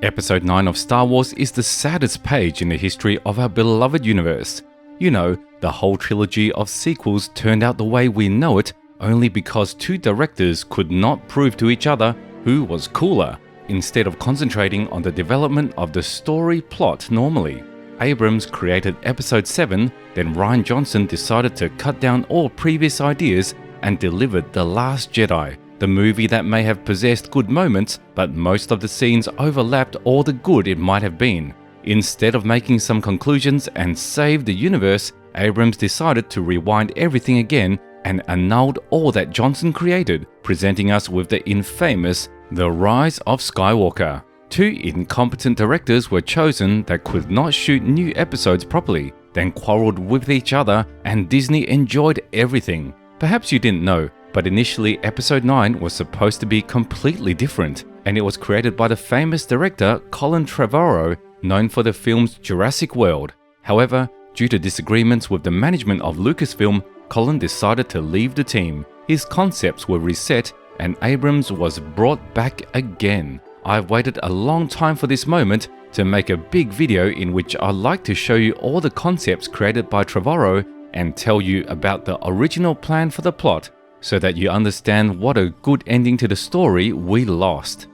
Episode 9 of Star Wars is the saddest page in the history of our beloved universe. You know, the whole trilogy of sequels turned out the way we know it only because two directors could not prove to each other who was cooler, instead of concentrating on the development of the story plot normally. Abrams created Episode 7, then Rian Johnson decided to cut down all previous ideas and delivered The Last Jedi, the movie that may have possessed good moments, but most of the scenes overlapped all the good it might have been. Instead of making some conclusions and save the universe, Abrams decided to rewind everything again and annulled all that Johnson created, presenting us with the infamous The Rise of Skywalker. Two incompetent directors were chosen that could not shoot new episodes properly, then quarreled with each other, and Disney enjoyed everything. Perhaps you didn't know, but initially Episode 9 was supposed to be completely different, and it was created by the famous director Colin Trevorrow, known for the films Jurassic World. However, due to disagreements with the management of Lucasfilm, Colin decided to leave the team. His concepts were reset, and Abrams was brought back again. I've waited a long time for this moment to make a big video in which I'd like to show you all the concepts created by Trevorrow and tell you about the original plan for the plot, so that you understand what a good ending to the story we lost.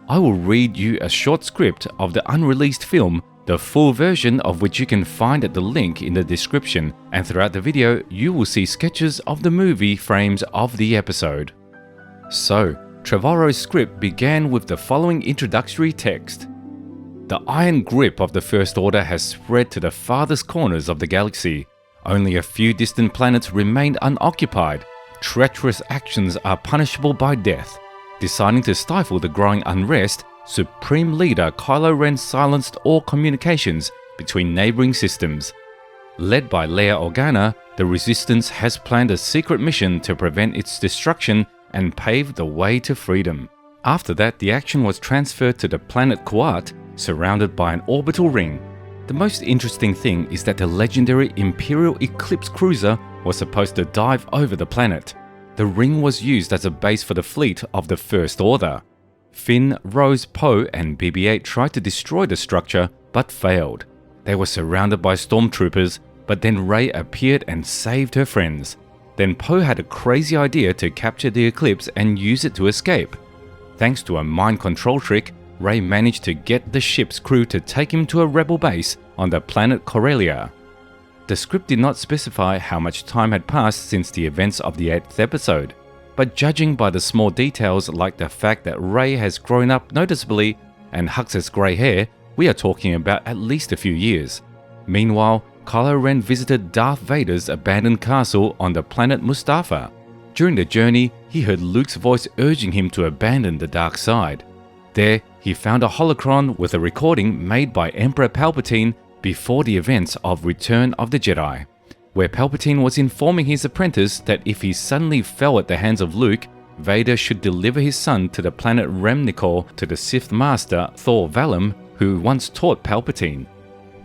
I will read you a short script of the unreleased film, the full version of which you can find at the link in the description, and throughout the video you will see sketches of the movie frames of the episode. So, Trevorrow's script began with the following introductory text. The iron grip of the First Order has spread to the farthest corners of the galaxy. Only a few distant planets remain unoccupied. Treacherous actions are punishable by death. Deciding to stifle the growing unrest, Supreme Leader Kylo Ren silenced all communications between neighboring systems. Led by Leia Organa, the Resistance has planned a secret mission to prevent its destruction and pave the way to freedom. After that, the action was transferred to the planet Kuat, surrounded by an orbital ring. The most interesting thing is that the legendary Imperial Eclipse cruiser was supposed to dive over the planet. The ring was used as a base for the fleet of the First Order. Finn, Rose, Poe, and BB-8 tried to destroy the structure, but failed. They were surrounded by stormtroopers, but then Rey appeared and saved her friends. Then Poe had a crazy idea to capture the Eclipse and use it to escape. Thanks to a mind control trick, Rey managed to get the ship's crew to take him to a rebel base on the planet Corellia. The script did not specify how much time had passed since the events of the 8th episode, but judging by the small details like the fact that Rey has grown up noticeably and Hux has grey hair, we are talking about at least a few years. Meanwhile, Kylo Ren visited Darth Vader's abandoned castle on the planet Mustafar. During the journey, he heard Luke's voice urging him to abandon the dark side. There, he found a holocron with a recording made by Emperor Palpatine before the events of Return of the Jedi, where Palpatine was informing his apprentice that if he suddenly fell at the hands of Luke, Vader should deliver his son to the planet Remnicor to the Sith Master Thor Vallum, who once taught Palpatine.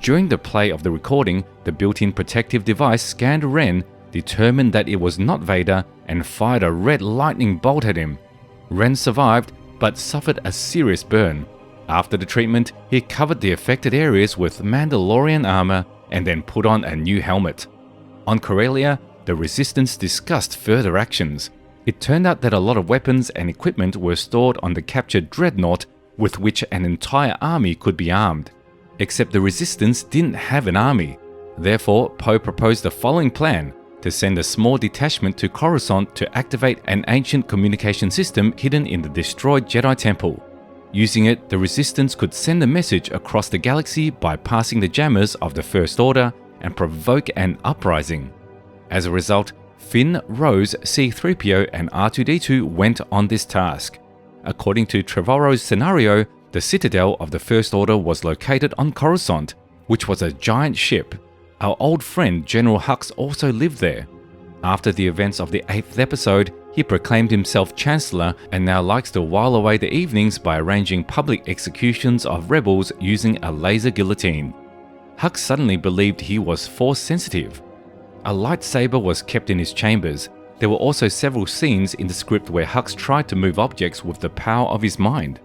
During the play of the recording, the built-in protective device scanned Ren, determined that it was not Vader, and fired a red lightning bolt at him. Ren survived, but suffered a serious burn. After the treatment, he covered the affected areas with Mandalorian armor and then put on a new helmet. On Corellia, the Resistance discussed further actions. It turned out that a lot of weapons and equipment were stored on the captured Dreadnought, with which an entire army could be armed. Except the Resistance didn't have an army. Therefore, Poe proposed the following plan: to send a small detachment to Coruscant to activate an ancient communication system hidden in the destroyed Jedi Temple. Using it, the Resistance could send a message across the galaxy by passing the jammers of the First Order and provoke an uprising. As a result, Finn, Rose, C-3PO and R2-D2 went on this task. According to Trevorrow's scenario, the citadel of the First Order was located on Coruscant, which was a giant ship. Our old friend General Hux also lived there. After the events of the 8th episode, he proclaimed himself Chancellor and now likes to while away the evenings by arranging public executions of rebels using a laser guillotine. Hux suddenly believed he was force sensitive. A lightsaber was kept in his chambers. There were also several scenes in the script where Hux tried to move objects with the power of his mind.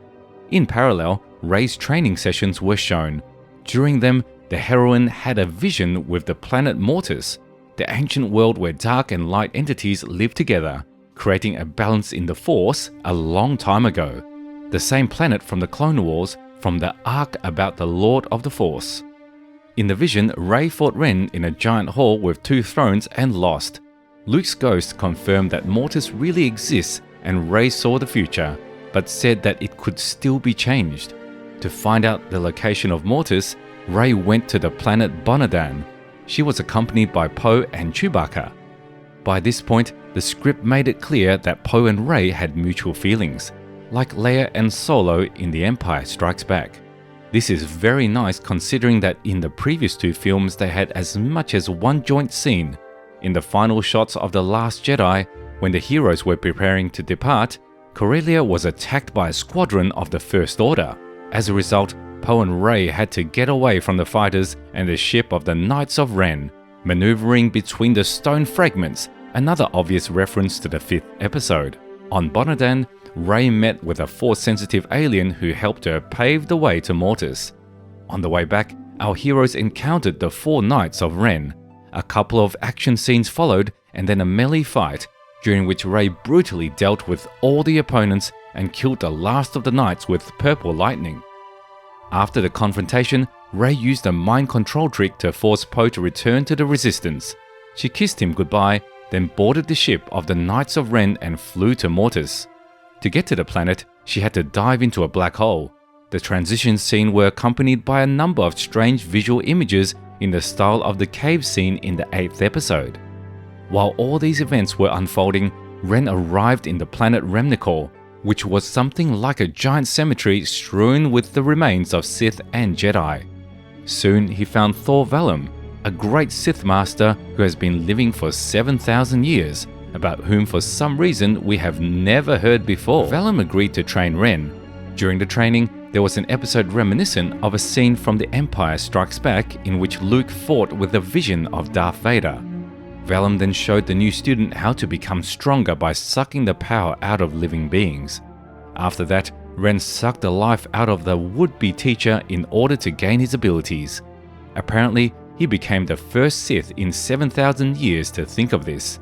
In parallel, Rey's training sessions were shown. During them, the heroine had a vision with the planet Mortis, the ancient world where dark and light entities live together, creating a balance in the Force a long time ago. The same planet from the Clone Wars, from the arc about the Lord of the Force. In the vision, Rey fought Ren in a giant hall with 2 thrones and lost. Luke's ghost confirmed that Mortis really exists and Rey saw the future, but said that it could still be changed. To find out the location of Mortis, Rey went to the planet Bonadan. She was accompanied by Poe and Chewbacca. By this point, the script made it clear that Poe and Rey had mutual feelings, like Leia and Solo in The Empire Strikes Back. This is very nice considering that in the previous 2 films they had as much as one joint scene. In the final shots of The Last Jedi, when the heroes were preparing to depart, Corellia was attacked by a squadron of the First Order. As a result, Poe and Rey had to get away from the fighters and the ship of the Knights of Ren, maneuvering between the stone fragments, another obvious reference to the 5th episode. On Bonadan, Rey met with a Force-sensitive alien who helped her pave the way to Mortis. On the way back, our heroes encountered the 4 Knights of Ren. A couple of action scenes followed, and then a melee fight, during which Rey brutally dealt with all the opponents and killed the last of the Knights with purple lightning. After the confrontation, Rey used a mind control trick to force Poe to return to the Resistance. She kissed him goodbye, then boarded the ship of the Knights of Ren and flew to Mortis. To get to the planet, she had to dive into a black hole. The transition scene were accompanied by a number of strange visual images in the style of the cave scene in the 8th episode. While all these events were unfolding, Ren arrived in the planet Remnicor, which was something like a giant cemetery strewn with the remains of Sith and Jedi. Soon he found Thor Vallum, a great Sith master who has been living for 7,000 years, about whom for some reason we have never heard before. Vallum agreed to train Ren. During the training, there was an episode reminiscent of a scene from The Empire Strikes Back in which Luke fought with the vision of Darth Vader. Vallum then showed the new student how to become stronger by sucking the power out of living beings. After that, Ren sucked the life out of the would-be teacher in order to gain his abilities. Apparently, he became the first Sith in 7,000 years to think of this.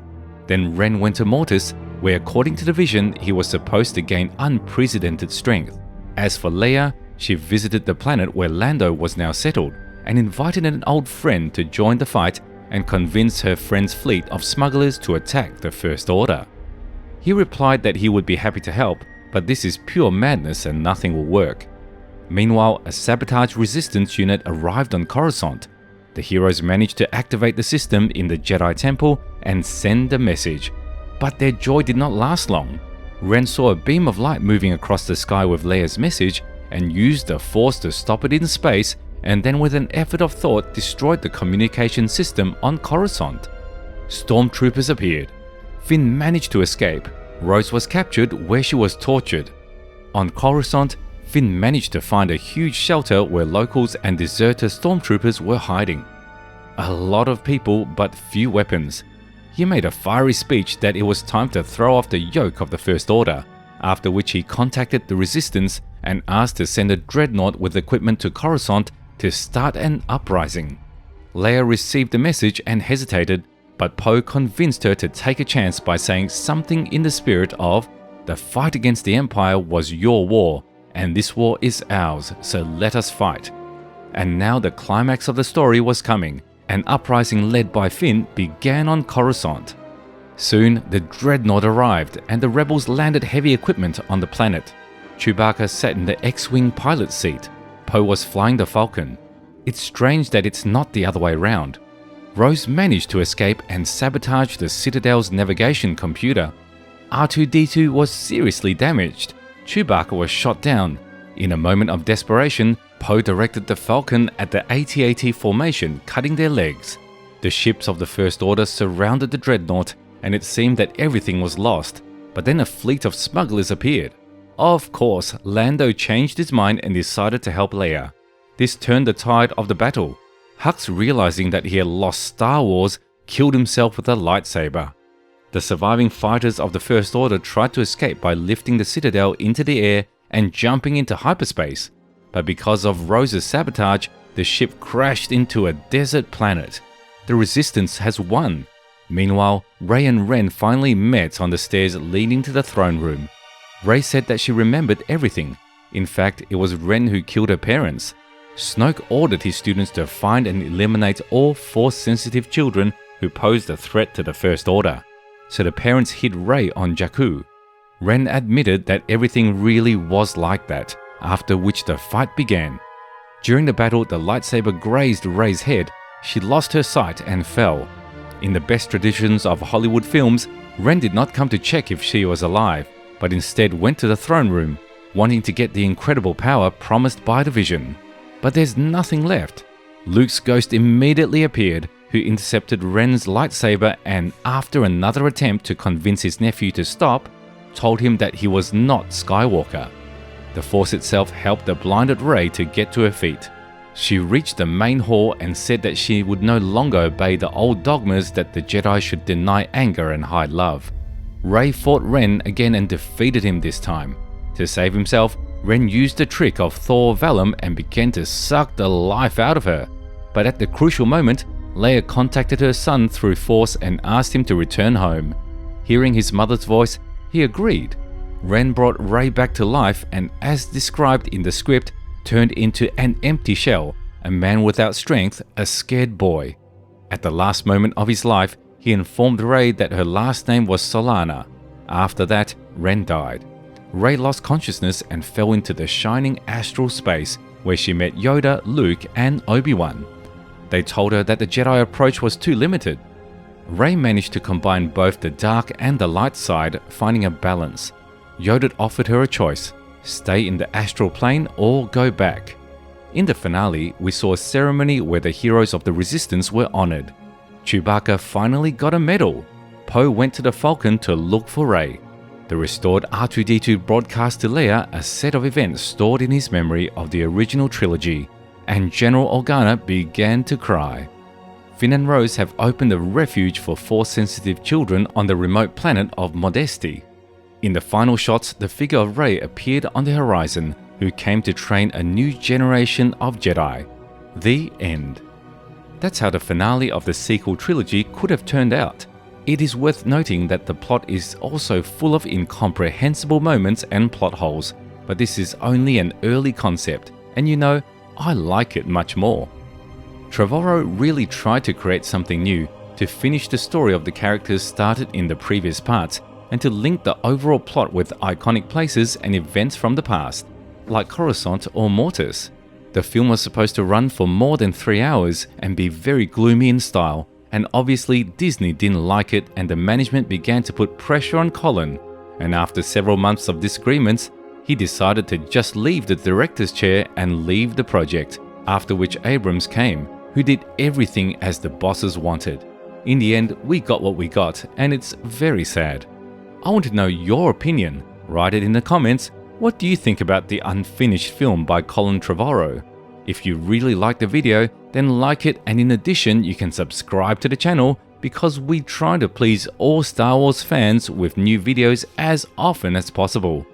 Then Ren went to Mortis, where according to the vision, he was supposed to gain unprecedented strength. As for Leia, she visited the planet where Lando was now settled and invited an old friend to join the fight and convinced her friend's fleet of smugglers to attack the First Order. He replied that he would be happy to help, but this is pure madness and nothing will work. Meanwhile, a sabotage resistance unit arrived on Coruscant. The heroes managed to activate the system in the Jedi Temple and send a message. But their joy did not last long. Ren saw a beam of light moving across the sky with Leia's message and used the Force to stop it in space, and then with an effort of thought destroyed the communication system on Coruscant. Stormtroopers appeared. Finn managed to escape. Rose was captured where she was tortured. On Coruscant, Finn managed to find a huge shelter where locals and deserter stormtroopers were hiding. A lot of people, but few weapons. He made a fiery speech that it was time to throw off the yoke of the First Order, after which he contacted the Resistance and asked to send a Dreadnought with equipment to Coruscant to start an uprising. Leia received the message and hesitated, but Poe convinced her to take a chance by saying something in the spirit of, "The fight against the Empire was your war, and this war is ours, so let us fight." And now the climax of the story was coming. An uprising led by Finn began on Coruscant. Soon, the Dreadnought arrived, and the rebels landed heavy equipment on the planet. Chewbacca sat in the X-Wing pilot seat. Poe was flying the Falcon. It's strange that it's not the other way around. Rose managed to escape and sabotage the Citadel's navigation computer. R2-D2 was seriously damaged. Chewbacca was shot down. In a moment of desperation, Poe directed the Falcon at the AT-AT formation, cutting their legs. The ships of the First Order surrounded the Dreadnought, and it seemed that everything was lost. But then a fleet of smugglers appeared. Of course, Lando changed his mind and decided to help Leia. This turned the tide of the battle. Hux, realizing that he had lost Star Wars, killed himself with a lightsaber. The surviving fighters of the First Order tried to escape by lifting the Citadel into the air and jumping into hyperspace, but because of Rose's sabotage, the ship crashed into a desert planet. The Resistance has won. Meanwhile, Rey and Ren finally met on the stairs leading to the throne room. Rey said that she remembered everything. In fact, it was Ren who killed her parents. Snoke ordered his students to find and eliminate all Force-sensitive children who posed a threat to the First Order. So the parents hid Rey on Jakku. Ren admitted that everything really was like that, after which the fight began. During the battle, the lightsaber grazed Rey's head. She lost her sight and fell. In the best traditions of Hollywood films, Ren did not come to check if she was alive, but instead went to the throne room, wanting to get the incredible power promised by the Vision. But there's nothing left. Luke's ghost immediately appeared, who intercepted Ren's lightsaber and, after another attempt to convince his nephew to stop, told him that he was not Skywalker. The Force itself helped the blinded Rey to get to her feet. She reached the main hall and said that she would no longer obey the old dogmas that the Jedi should deny anger and hide love. Rey fought Ren again and defeated him this time. To save himself, Ren used the trick of Thor Vellum and began to suck the life out of her. But at the crucial moment, Leia contacted her son through Force and asked him to return home. Hearing his mother's voice, he agreed. Ren brought Rey back to life and, as described in the script, turned into an empty shell, a man without strength, a scared boy. At the last moment of his life, he informed Rey that her last name was Solana. After that, Ren died. Rey lost consciousness and fell into the shining astral space, where she met Yoda, Luke, and Obi-Wan. They told her that the Jedi approach was too limited. Rey managed to combine both the dark and the light side, finding a balance. Yoda offered her a choice: stay in the astral plane or go back. In the finale, we saw a ceremony where the heroes of the Resistance were honored. Chewbacca finally got a medal. Poe went to the Falcon to look for Rey. The restored R2-D2 broadcast to Leia a set of events stored in his memory of the original trilogy, and General Organa began to cry. Finn and Rose have opened a refuge for Force-sensitive children on the remote planet of Modesty. In the final shots, the figure of Rey appeared on the horizon, who came to train a new generation of Jedi. The end. That's how the finale of the sequel trilogy could have turned out. It is worth noting that the plot is also full of incomprehensible moments and plot holes, but this is only an early concept, and you know, I like it much more. Trevorrow really tried to create something new, to finish the story of the characters started in the previous parts, and to link the overall plot with iconic places and events from the past, like Coruscant or Mortis. The film was supposed to run for more than 3 hours and be very gloomy in style, and obviously Disney didn't like it and the management began to put pressure on Colin, and after several months of disagreements, he decided to just leave the director's chair and leave the project, after which Abrams came, who did everything as the bosses wanted. In the end, we got what we got, and it's very sad. I want to know your opinion. Write it in the comments. What do you think about the unfinished film by Colin Trevorrow? If you really liked the video, then like it, and in addition, you can subscribe to the channel because we try to please all Star Wars fans with new videos as often as possible.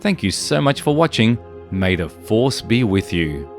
Thank you so much for watching. May the Force be with you.